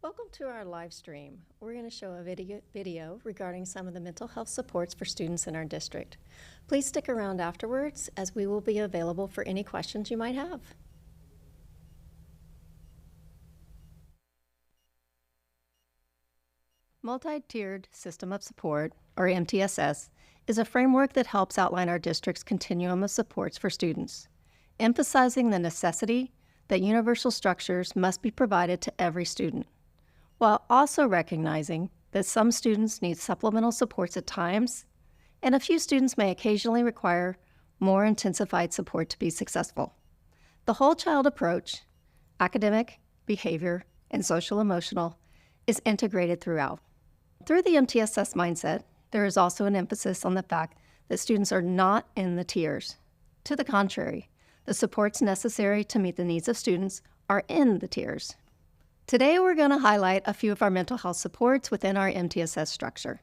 Welcome to our live stream. We're going to show a video regarding some of the mental health supports for students in our district. Please stick around afterwards as we will be available for any questions you might have. Multi-tiered System of Support, or MTSS, is a framework that helps outline our district's continuum of supports for students, emphasizing the necessity that universal structures must be provided to every student, while also recognizing that some students need supplemental supports at times, and a few students may occasionally require more intensified support to be successful. The whole child approach, academic, behavior, and social-emotional, is integrated throughout. Through the MTSS mindset, there is also an emphasis on the fact that students are not in the tiers. To the contrary, the supports necessary to meet the needs of students are in the tiers. Today, we're going to highlight a few of our mental health supports within our MTSS structure.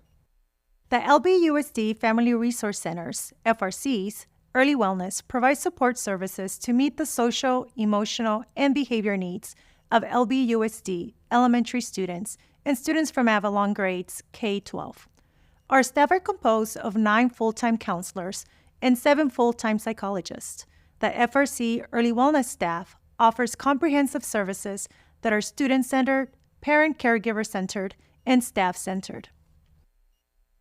The LBUSD Family Resource Centers, FRCs, Early Wellness provides support services to meet the social, emotional, and behavior needs of LBUSD elementary students and students from Avalon grades K-12. Our staff are composed of 9 full-time counselors and 7 full-time psychologists. The FRC Early Wellness staff offers comprehensive services that are student-centered, parent-caregiver-centered, and staff-centered.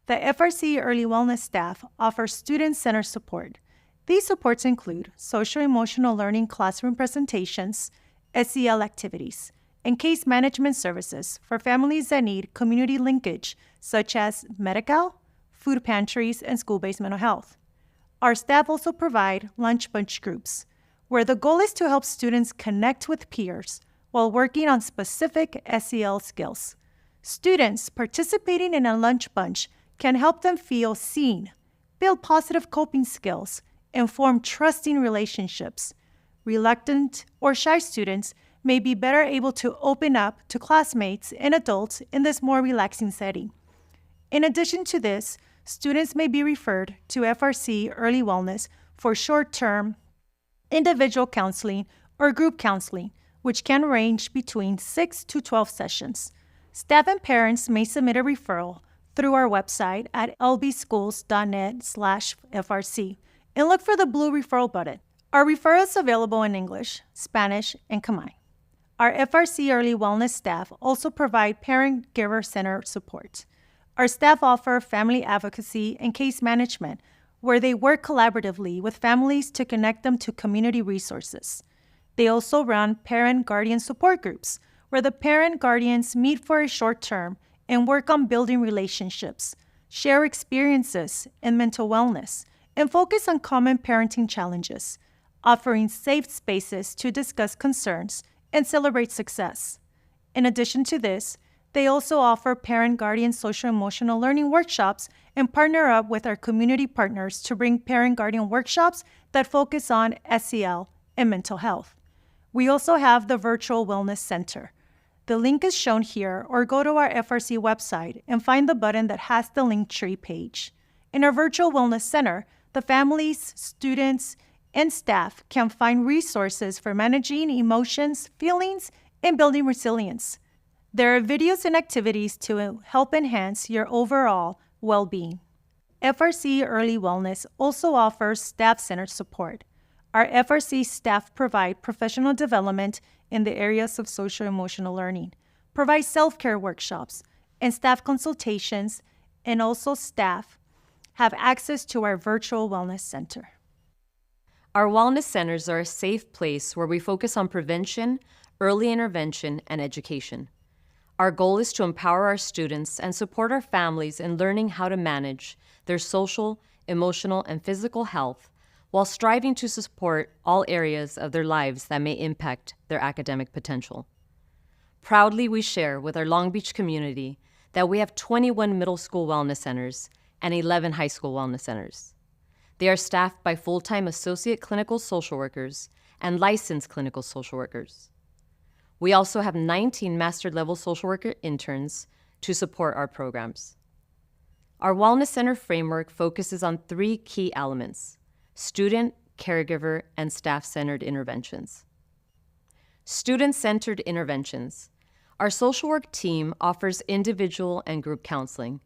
The FRC Early Wellness staff offers student-centered support. These supports include social-emotional learning classroom presentations, SEL activities, and case management services for families that need community linkage, such as medical, food pantries, and school-based mental health. Our staff also provide lunch bunch groups, where the goal is to help students connect with peers while working on specific SEL skills. Students participating in a lunch bunch can help them feel seen, build positive coping skills, and form trusting relationships. Reluctant or shy students may be better able to open up to classmates and adults in this more relaxing setting. In addition to this, students may be referred to FRC Early Wellness for short-term individual counseling or group counseling, which can range between 6 to 12 sessions. Staff and parents may submit a referral through our website at lbschools.net/FRC and look for the blue referral button. Our referral is available in English, Spanish, and Khmer. Our FRC Early Wellness staff also provide parent-giver-centered support. Our staff offer family advocacy and case management, where they work collaboratively with families to connect them to community resources. They also run parent-guardian support groups, where the parent-guardians meet for a short term and work on building relationships, share experiences in mental wellness, and focus on common parenting challenges, offering safe spaces to discuss concerns and celebrate success. In addition to this, they also offer parent-guardian social-emotional learning workshops and partner up with our community partners to bring parent-guardian workshops that focus on SEL and mental health. We also have the Virtual Wellness Center. The link is shown here, or go to our FRC website and find the button that has the Linktree page. In our Virtual Wellness Center, the families, students, and staff can find resources for managing emotions, feelings, and building resilience. There are videos and activities to help enhance your overall well-being. FRC Early Wellness also offers staff-centered support. Our FRC staff provide professional development in the areas of social-emotional learning, provide self-care workshops, and staff consultations, and also staff have access to our Virtual Wellness Center. Our wellness centers are a safe place where we focus on prevention, early intervention, and education. Our goal is to empower our students and support our families in learning how to manage their social, emotional, and physical health while striving to support all areas of their lives that may impact their academic potential. Proudly, we share with our Long Beach community that we have 21 middle school wellness centers and 11 high school wellness centers. They are staffed by full-time associate clinical social workers and licensed clinical social workers. We also have 19 master-level social worker interns to support our programs. Our Wellness Center framework focuses on 3 key elements: student, caregiver, and staff-centered interventions. Student-centered interventions Our social work team offers individual and group counseling.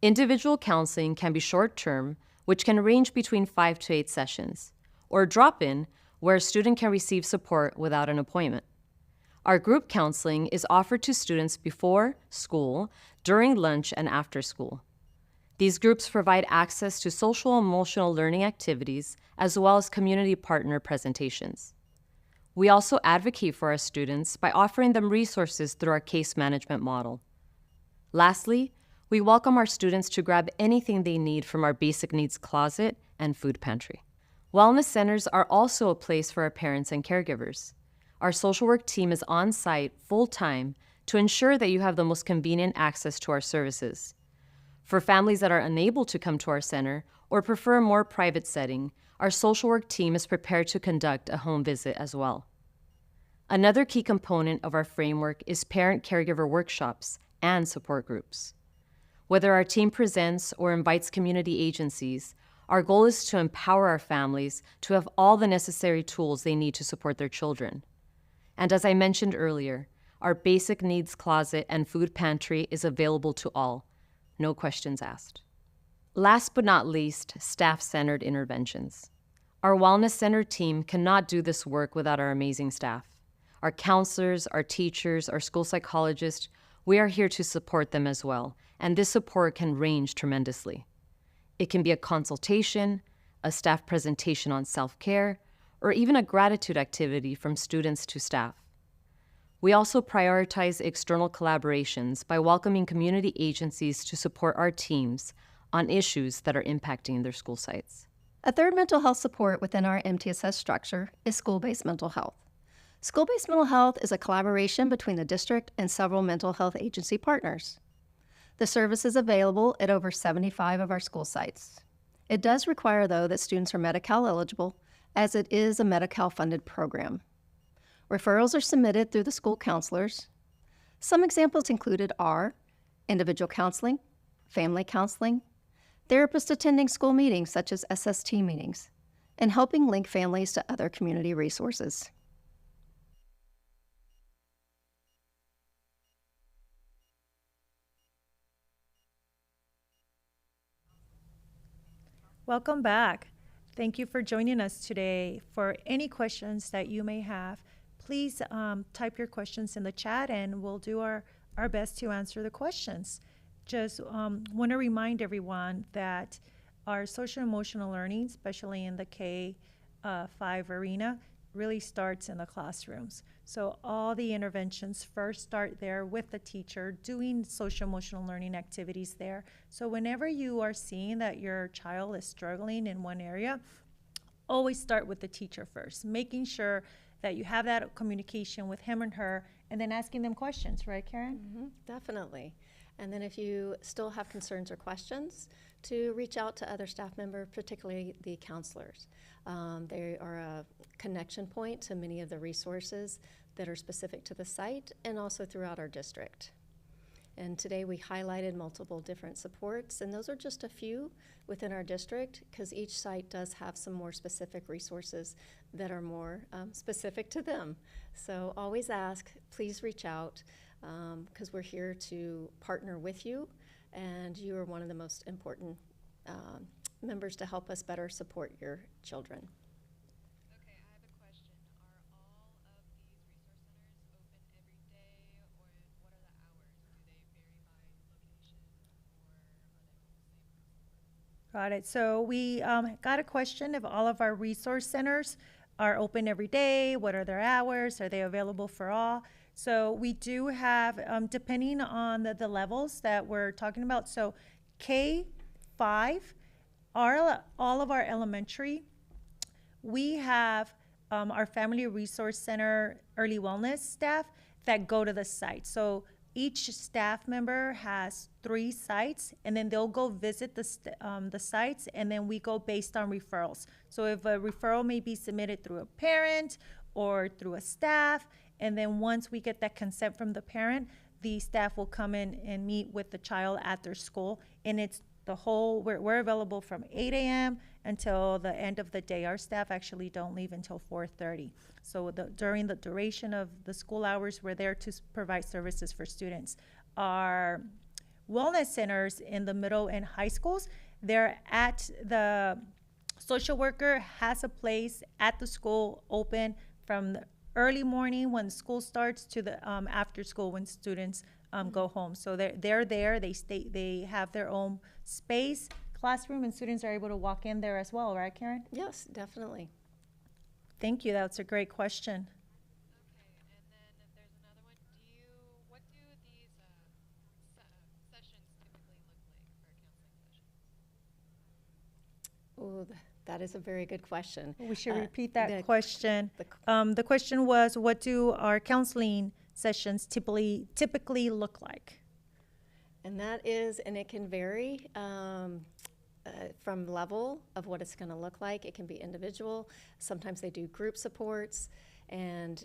Individual counseling can be short-term, which can range between 5 to 8 sessions, or drop-in, where a student can receive support without an appointment. Our group counseling is offered to students before school, during lunch, and after school. These groups provide access to social and emotional learning activities, as well as community partner presentations. We also advocate for our students by offering them resources through our case management model. Lastly, we welcome our students to grab anything they need from our basic needs closet and food pantry. Wellness centers are also a place for our parents and caregivers. Our social work team is on site full-time to ensure that you have the most convenient access to our services. For families that are unable to come to our center or prefer a more private setting, our social work team is prepared to conduct a home visit as well. Another key component of our framework is parent-caregiver workshops and support groups. Whether our team presents or invites community agencies, our goal is to empower our families to have all the necessary tools they need to support their children. And as I mentioned earlier, our basic needs closet and food pantry is available to all, no questions asked. Last but not least, staff-centered interventions. Our Wellness Center team cannot do this work without our amazing staff. Our counselors, our teachers, our school psychologists, we are here to support them as well, and this support can range tremendously. It can be a consultation, a staff presentation on self-care, or even a gratitude activity from students to staff. We also prioritize external collaborations by welcoming community agencies to support our teams on issues that are impacting their school sites. A third mental health support within our MTSS structure is school-based mental health. School-based mental health is a collaboration between the district and several mental health agency partners. The service is available at over 75 of our school sites. It does require, though, that students are Medi-Cal eligible, as it is a Medi-Cal funded program. Referrals are submitted through the school counselors. Some examples included are individual counseling, family counseling, therapists attending school meetings such as SST meetings, and helping link families to other community resources. Welcome back. Thank you for joining us today. For any questions that you may have, please type your questions in the chat and we'll do our best to answer the questions. Just want to remind everyone that our social emotional learning, especially in the K-5 arena, really starts in the classrooms. So all the interventions first start there with the teacher doing social emotional learning activities there. So whenever you are seeing that your child is struggling in one area, always start with the teacher first, making sure that you have that communication with him and her, and then asking them questions, right, Karen? Mm-hmm, definitely. And then if you still have concerns or questions, to reach out to other staff members, particularly the counselors. They are a connection point to many of the resources that are specific to the site and also throughout our district. And today we highlighted multiple different supports, and those are just a few within our district because each site does have some more specific resources that are more specific to them. So always ask, please reach out because we're here to partner with you, and you are one of the most important members to help us better support your children. Okay, I have a question. Are all of these resource centers open every day, or what are the hours? Do they vary by location, or are they all the same? Got it. So we got a question if all of our resource centers are open every day. What are their hours? Are they available for all? So we do have, depending on the levels that we're talking about, so K-5, all of our elementary, we have our Family Resource Center early wellness staff that go to the site. So each staff member has 3 sites, and then they'll go visit the sites, and then we go based on referrals. So if a referral may be submitted through a parent or through a staff, and then once we get that consent from the parent, the staff will come in and meet with the child at their school, and it's the whole, we're available from 8 a.m. until the end of the day. Our staff actually don't leave until 4:30. So during the duration of the school hours, we're there to provide services for students. Our wellness centers in the middle and high schools, they're at the social worker has a place at the school open from the early morning when school starts to the after school when students go home. So they're there. They have their own space, classroom, and students are able to walk in there as well, right, Karen? Yes, definitely. Thank you. That's a great question. Okay, and then there's another one. What do these sessions typically look like for counseling sessions? Oh, that is a very good question. We should Uh, repeat that the- question. the- The question was, what do our counseling sessions typically look like? And that is, and it can vary from level of what it's going to look like. It can be individual. Sometimes they do group supports, and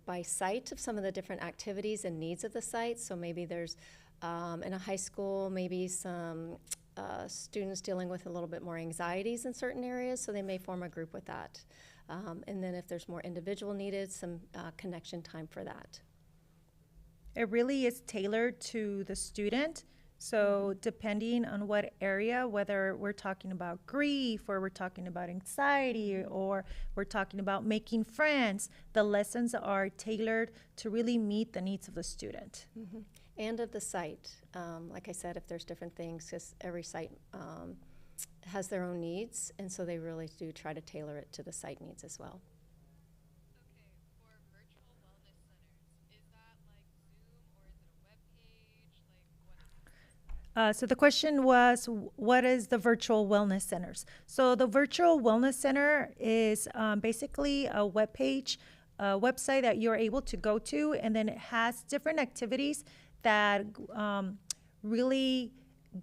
by site of some of the different activities and needs of the site. So maybe there's in a high school, maybe some students dealing with a little bit more anxieties in certain areas, so they may form a group with that. And then if there's more individual needed, some connection time for that. It really is tailored to the student. So depending on what area, whether we're talking about grief or we're talking about anxiety or we're talking about making friends, the lessons are tailored to really meet the needs of the student. Mm-hmm. And of the site. Like I said, if there's different things, because every site has their own needs, and so they really do try to tailor it to the site needs as well. Okay, for virtual wellness centers, is that like Zoom or is it a web page? Like what? So the question was, what is the virtual wellness centers? So the virtual wellness center is basically a website that you're able to go to, and then it has different activities that really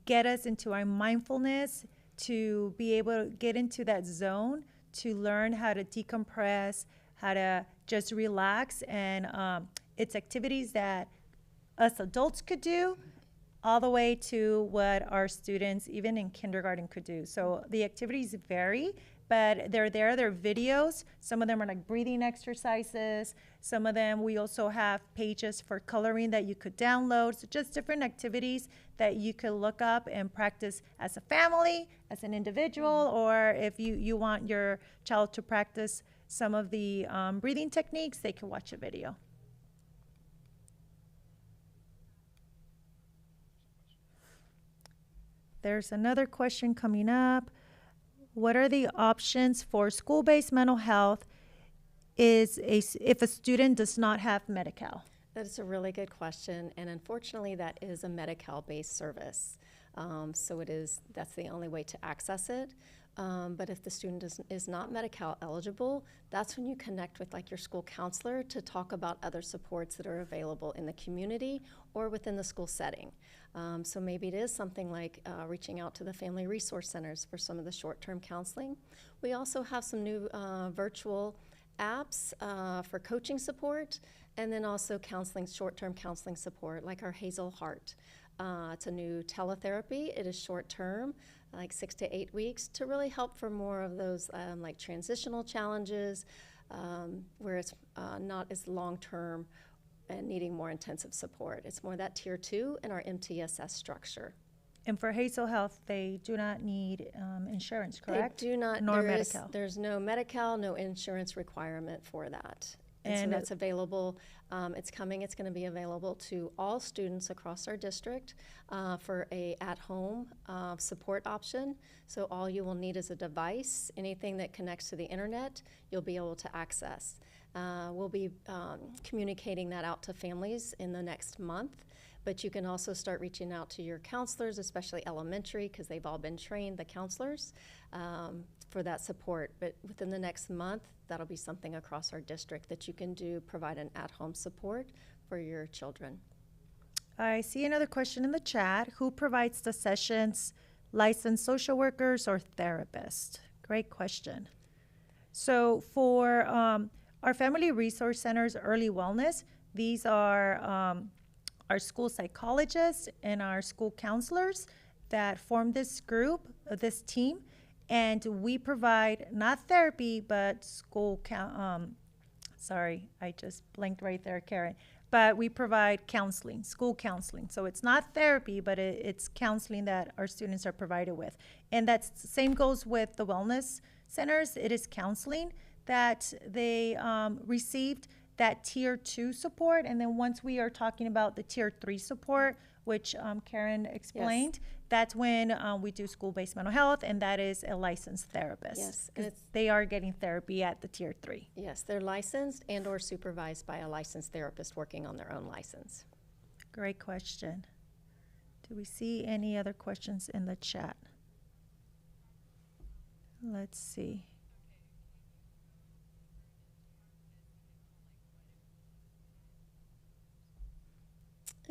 get us into our mindfulness, to be able to get into that zone, to learn how to decompress, how to just relax. And it's activities that us adults could do, all the way to what our students, even in kindergarten, could do. So the activities vary, but they're there. They're videos. Some of them are like breathing exercises. Some of them, we also have pages for coloring that you could download. So just different activities that you could look up and practice as a family, as an individual, or if you want your child to practice some of the breathing techniques, they can watch a video. There's another question coming up. What are the options for school-based mental health if a student does not have Medi-Cal? That is a really good question, and unfortunately, that is a Medi-Cal-based service. So that's the only way to access it. But if the student is not Medi-Cal eligible, that's when you connect with like your school counselor to talk about other supports that are available in the community or within the school setting. So maybe it is something like reaching out to the family resource centers for some of the short-term counseling. We also have some new virtual apps for coaching support, and then also short-term counseling support, like our Hazel Heart. It's a new teletherapy. It is short-term, like 6 to 8 weeks, to really help for more of those like transitional challenges, where it's not as long-term and needing more intensive support. It's more that tier 2 in our MTSS structure. And for Hazel Health, they do not need insurance, correct? They do not. Nor Medi-Cal. There's no Medi-Cal, no insurance requirement for that. And so And that's available. It's coming. It's going to be available to all students across our district for a at-home support option. So all you will need is a device. Anything that connects to the internet, you'll be able to access. We'll be communicating that out to families in the next month. But you can also start reaching out to your counselors, especially elementary, because they've all been trained, the counselors, for that support. But within the next month, that'll be something across our district that you can do, provide an at-home support for your children. I see another question in the chat. Who provides the sessions? Licensed social workers or therapists? Great question. So for our family resource centers, early wellness, these are our school psychologists and our school counselors that form this group, this team, And we provide not therapy, but sorry, I just blinked right there, Karen. But we provide counseling, school counseling. So it's not therapy, but it's counseling that our students are provided with. And that's same goes with the wellness centers. It is counseling that they received that tier 2 support. And then once we are talking about the tier 3 support, which Karen explained, that's when we do school-based mental health, and that is a licensed therapist. Yes, and 'Cause they are getting therapy at the tier 3. Yes, they're licensed and or supervised by a licensed therapist working on their own license. Great question. Do we see any other questions in the chat? Let's see.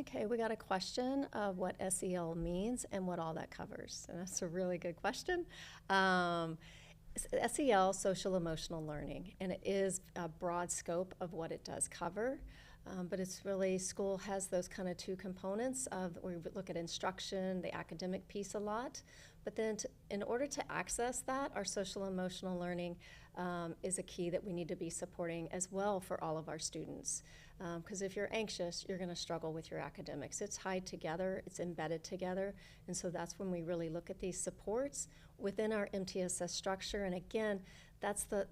Okay, we got a question of what SEL means and what all that covers. And that's a really good question. SEL, social emotional learning, and it is a broad scope of what it does cover. But it's really, school has those kind of two components of, we look at instruction, the academic piece a lot, but then in order to access that, our social emotional learning is a key that we need to be supporting as well for all of our students. Because if you're anxious, you're going to struggle with your academics. It's tied together, it's embedded together, and so that's when we really look at these supports within our MTSS structure. And again, that's the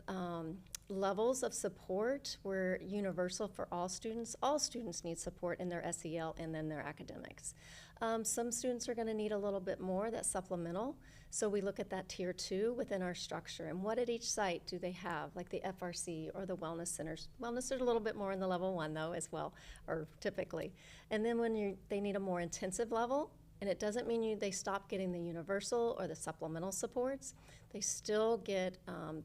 levels of support were universal for all students. All students need support in their SEL and then their academics. Some students are going to need a little bit more, that's supplemental. So we look at that tier 2 within our structure, and what at each site do they have, like the FRC or the wellness centers. Wellness is a little bit more in the level 1 though as well, or typically. And then when they need a more intensive level, and it doesn't mean they stop getting the universal or the supplemental supports, they still get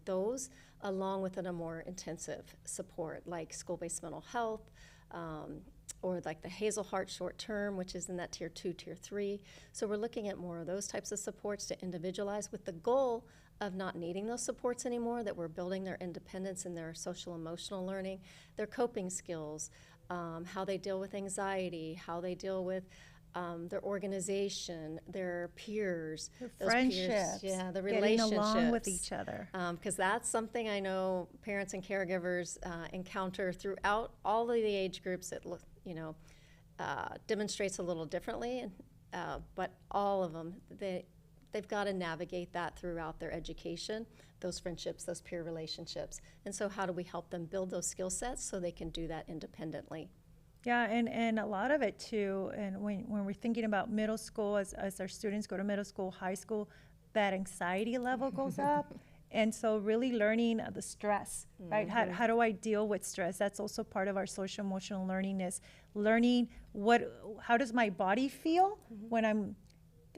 those along with a more intensive support, like school-based mental health, or like the Hazel Heart short term, which is in that tier 2, tier 3. So we're looking at more of those types of supports to individualize with the goal of not needing those supports anymore, that we're building their independence and their social emotional learning, their coping skills, how they deal with anxiety, how they deal with their organization, their peers, Their friendships, yeah, the getting relationships. along with each other. Because that's something I know parents and caregivers encounter throughout all of the age groups. It demonstrates a little differently, but all of them, they've got to navigate that throughout their education, those friendships, those peer relationships. And so how do we help them build those skill sets so they can do that independently? Yeah, and a lot of it too, and when we're thinking about middle school, as our students go to middle school, high school, that anxiety level goes up. And so really learning the stress, right? How do I deal with stress? That's also part of our social emotional learning, is learning how does my body feel when I'm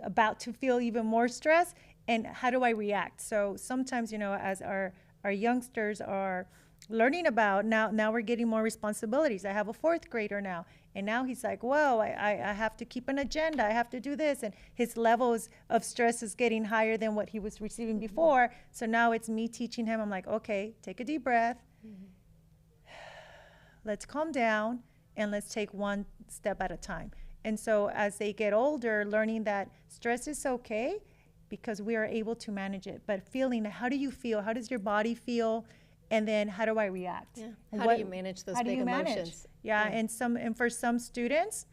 about to feel even more stress, and how do I react? So sometimes, as our youngsters are learning about, now we're getting more responsibilities. I have a 4th grader now, and now he's like, whoa, I have to keep an agenda, I have to do this, and his levels of stress is getting higher than what he was receiving before. So now it's me teaching him. I'm like, okay, take a deep breath, let's calm down, and let's take one step at a time. And so as they get older, learning that stress is okay because we are able to manage it, but feeling, how do you feel, how does your body feel? And then how do I react? Yeah. How do you manage those big emotions? Yeah, and for some students,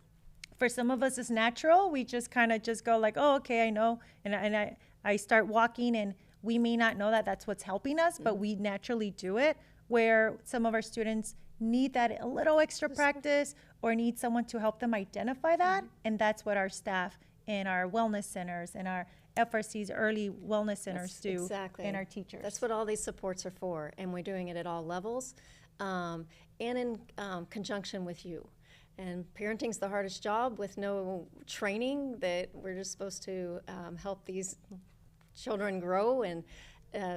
for some of us it's natural. We just kind of just go like, oh, okay, I know. And I start walking, and we may not know that that's what's helping us, but we naturally do it. Where some of our students need that a little extra practice or need someone to help them identify that. And that's what our staff and our wellness centers and our FRC's early wellness centers do, exactly. and our teachers. That's what all these supports are for, and we're doing it at all levels, and in conjunction with you. And parenting's the hardest job with no training, that we're just supposed to help these children grow and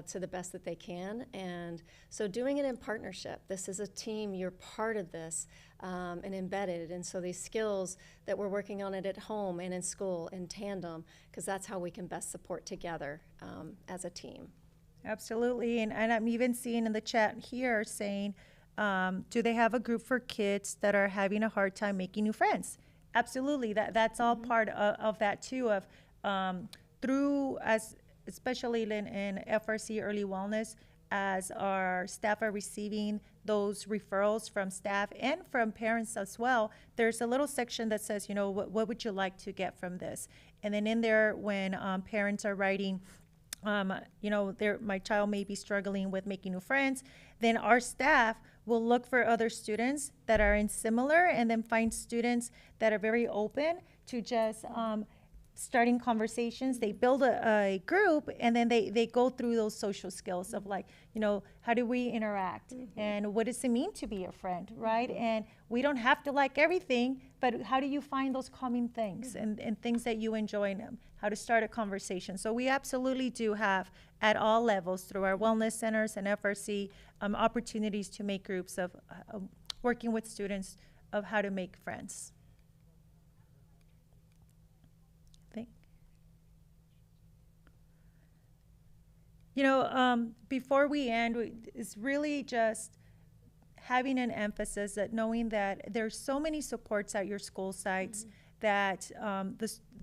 to the best that they can. And so doing it in partnership, this is a team, you're part of this, and embedded. And so these skills that we're working on it at home and in school in tandem, because that's how we can best support together as a team. Absolutely. And I'm even seeing in the chat here saying, do they have a group for kids that are having a hard time making new friends? Absolutely. That's all part of that too, of through especially in FRC Early Wellness, as our staff are receiving those referrals from staff and from parents as well, there's a little section that says, what would you like to get from this? And then in there, when parents are writing, my child may be struggling with making new friends, then our staff will look for other students that are in similar, and then find students that are very open to just starting conversations. They build a group, and then they go through those social skills of like, how do we interact, and what does it mean to be a friend, right? And we don't have to like everything, but how do you find those common things and things that you enjoy in them? How to start a conversation. So we absolutely do have at all levels through our wellness centers and FRC opportunities to make groups of working with students of how to make friends. Before we end, it's really just having an emphasis that knowing that there's so many supports at your school sites, that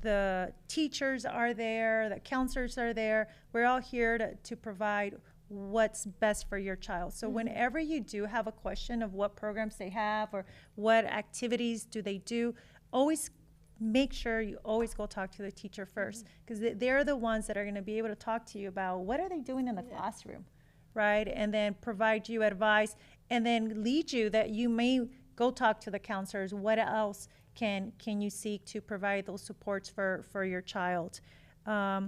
the teachers are there, the counselors are there. We're all here to provide what's best for your child. So whenever you do have a question of what programs they have or what activities do they do, always make sure you always go talk to the teacher first, because they're the ones that are going to be able to talk to you about what are they doing in the classroom, right? And then provide you advice, and then lead you that you may go talk to the counselors. What else can you seek to provide those supports for your child? Are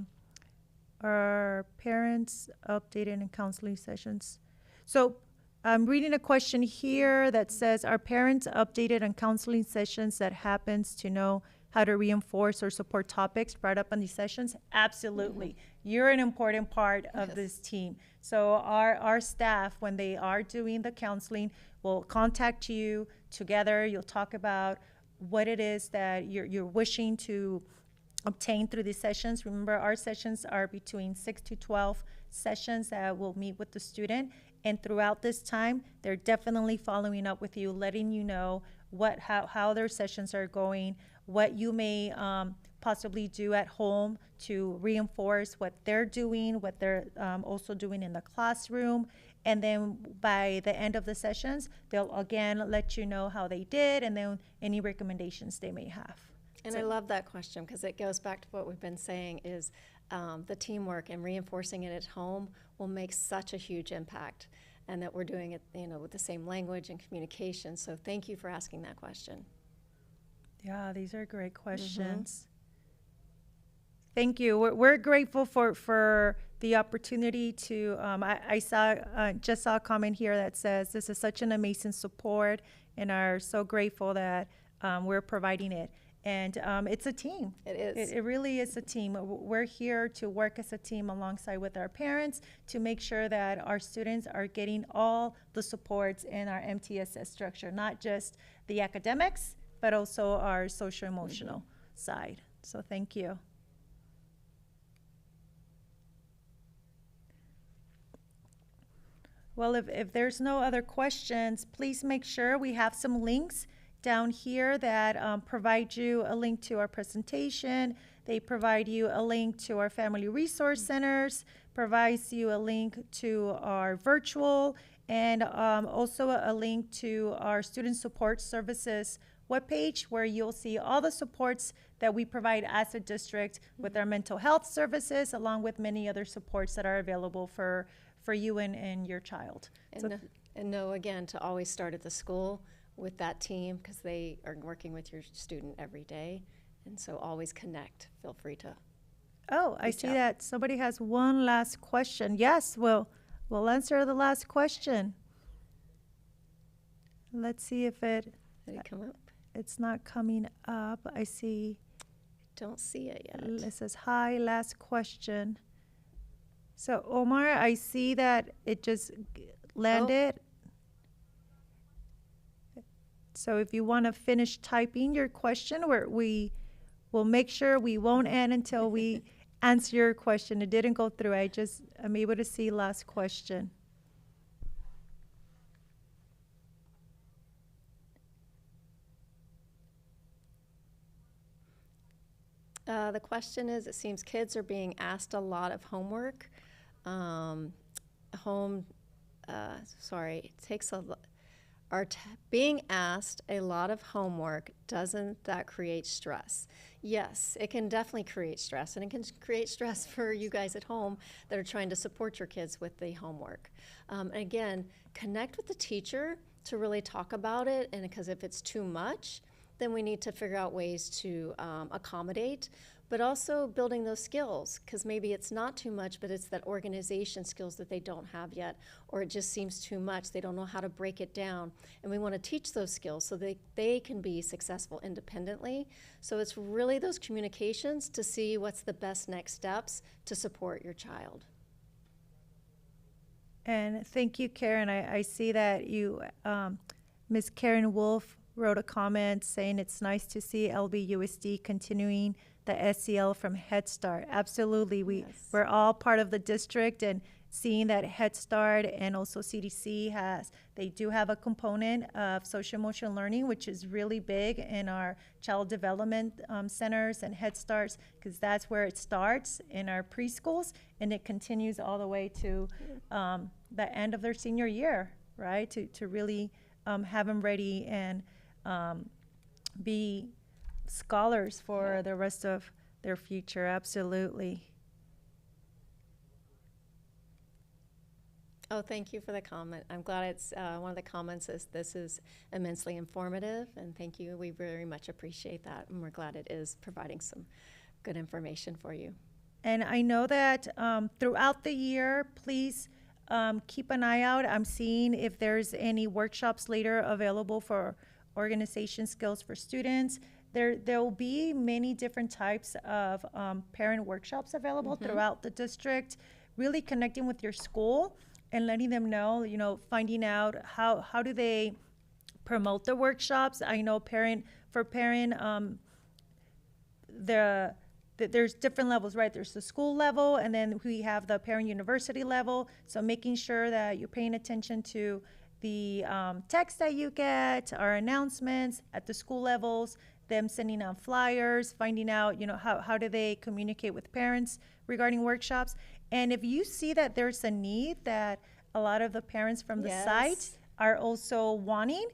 parents updated in counseling sessions? So I'm reading a question here that says, are parents updated on counseling sessions that happens to know how to reinforce or support topics brought up in these sessions? Absolutely. You're an important part of this team. So our staff, when they are doing the counseling, will contact you together. You'll talk about what it is that you're wishing to obtain through these sessions. Remember, our sessions are between 6 to 12 sessions that will meet with the student. And throughout this time, they're definitely following up with you, letting you know how their sessions are going, what you may possibly do at home to reinforce what they're doing, what they're also doing in the classroom. And then by the end of the sessions, they'll again let you know how they did, and then any recommendations they may have. And I love that question, because it goes back to what we've been saying is the teamwork and reinforcing it at home will make such a huge impact, and that we're doing it, with the same language and communication. So thank you for asking that question. Yeah, these are great questions. Thank you. We're grateful for the opportunity to, I just saw a comment here that says, this is such an amazing support, and are so grateful that we're providing it. And it's a team. It is. It really is a team. We're here to work as a team alongside with our parents to make sure that our students are getting all the supports in our MTSS structure, not just the academics, but also our social emotional side. So thank you. Well, if there's no other questions, please make sure we have some links down here that provide you a link to our presentation. They provide you a link to our family resource centers, provides you a link to our virtual, and also a link to our student support services webpage, where you'll see all the supports that we provide as a district with our mental health services, along with many other supports that are available for you and your child. And know, again, to always start at the school with that team, because they are working with your student every day. And so always connect. Feel free to. Oh, I see that somebody has one last question. Yes, we'll answer the last question. Let's see if Did it come up? it's not coming up. I see. Don't see it yet. It says, hi, last question. So Omar, I see that it just landed. So if you want to finish typing your question, we will make sure we won't end until we answer your question. It didn't go through. I'm able to see last question. The question is, it seems kids are being asked a lot of homework. It takes being asked a lot of homework, doesn't that create stress? Yes, it can definitely create stress, and it can create stress for you guys at home that are trying to support your kids with the homework. And again, connect with the teacher to really talk about it, and because if it's too much, then we need to figure out ways to accommodate, but also building those skills, because maybe it's not too much, but it's that organization skills that they don't have yet, or it just seems too much. They don't know how to break it down. And we want to teach those skills so they can be successful independently. So it's really those communications to see what's the best next steps to support your child. And thank you, Karen. I see that you, Ms. Karen Wolf, wrote a comment saying it's nice to see LBUSD continuing the SEL from Head Start. Absolutely. We're all part of the district, and seeing that Head Start and also CDC they do have a component of social emotional learning, which is really big in our child development centers and Head Starts, because that's where it starts in our preschools, and it continues all the way to the end of their senior year, right? To really have them ready and be scholars for the rest of their future. Absolutely. Oh, thank you for the comment. I'm glad it's one of the comments is this is immensely informative, and thank you. We very much appreciate that, and we're glad it is providing some good information for you. And I know that throughout the year, please keep an eye out. I'm seeing if there's any workshops later available for organization skills for students. There will be many different types of parent workshops available throughout the district, really connecting with your school and letting them know, finding out how do they promote the workshops. I know there's different levels, right? There's the school level, and then we have the parent university level. So making sure that you're paying attention to the text that you get, our announcements at the school levels, them sending out flyers, finding out, how do they communicate with parents regarding workshops. And if you see that there's a need that a lot of the parents from the site are also wanting,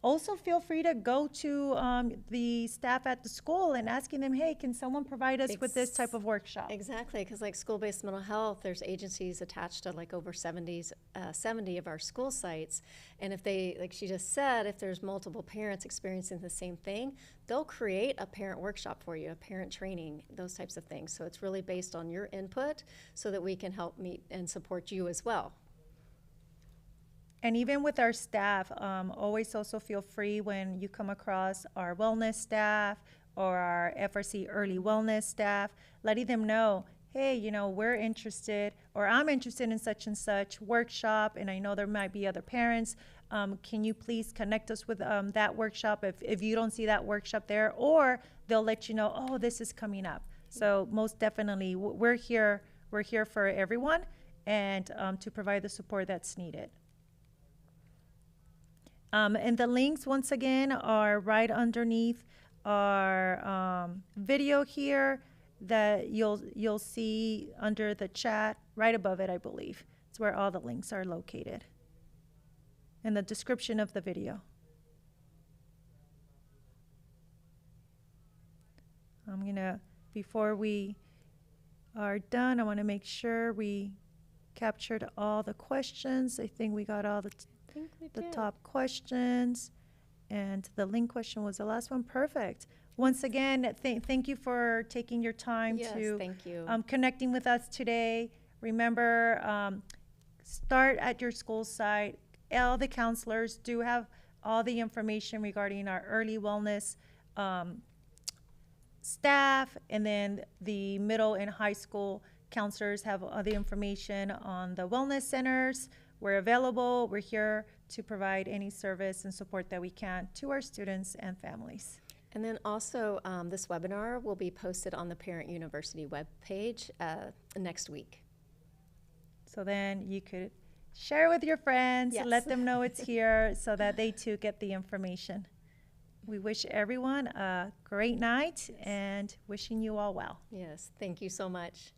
also feel free to go to the staff at the school and asking them, hey, can someone provide us with this type of workshop? Exactly, because like school-based mental health, there's agencies attached to like over 70 of our school sites. And if they, like she just said, if there's multiple parents experiencing the same thing, they'll create a parent workshop for you, a parent training, those types of things. So it's really based on your input so that we can help meet and support you as well. And even with our staff, always also feel free when you come across our wellness staff or our FRC early wellness staff, letting them know, hey, we're interested, or I'm interested in such and such workshop, and I know there might be other parents. Can you please connect us with that workshop if you don't see that workshop there, or they'll let you know, oh, this is coming up. So most definitely, we're here for everyone, and to provide the support that's needed. And the links, once again, are right underneath our video here that you'll see under the chat, right above it, I believe. It's where all the links are located in the description of the video. Before we are done, I want to make sure we captured all the questions. I think we got all the top questions, and the link question was the last one. Perfect. Once again, thank you for taking your time to thank you. Connecting with us today. Remember, start at your school site. All the counselors do have all the information regarding our early wellness staff, and then the middle and high school counselors have all the information on the wellness centers. We're available. We're here to provide any service and support that we can to our students and families. And then also, this webinar will be posted on the Parent University webpage next week. So then you could share with your friends, Yes. let them know it's here so that they too get the information. We wish everyone a great night and wishing you all well. Yes, thank you so much.